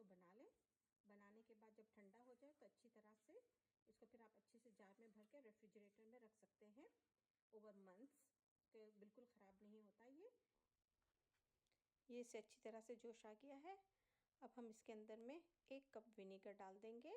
इसको बना लें। बनाने के बाद जब ठंडा हो जाए तो अच्छी तरह से इसको फिर आप अच्छे से जार में भर के रेफ्रिजरेटर में रख सकते हैं ओवर मंथ्स, के बिल्कुल ख़राब नहीं होता ये। इसे अच्छी तरह से जोश आ गया है। अब हम इसके अंदर में 1 कप विनेगर डाल देंगे।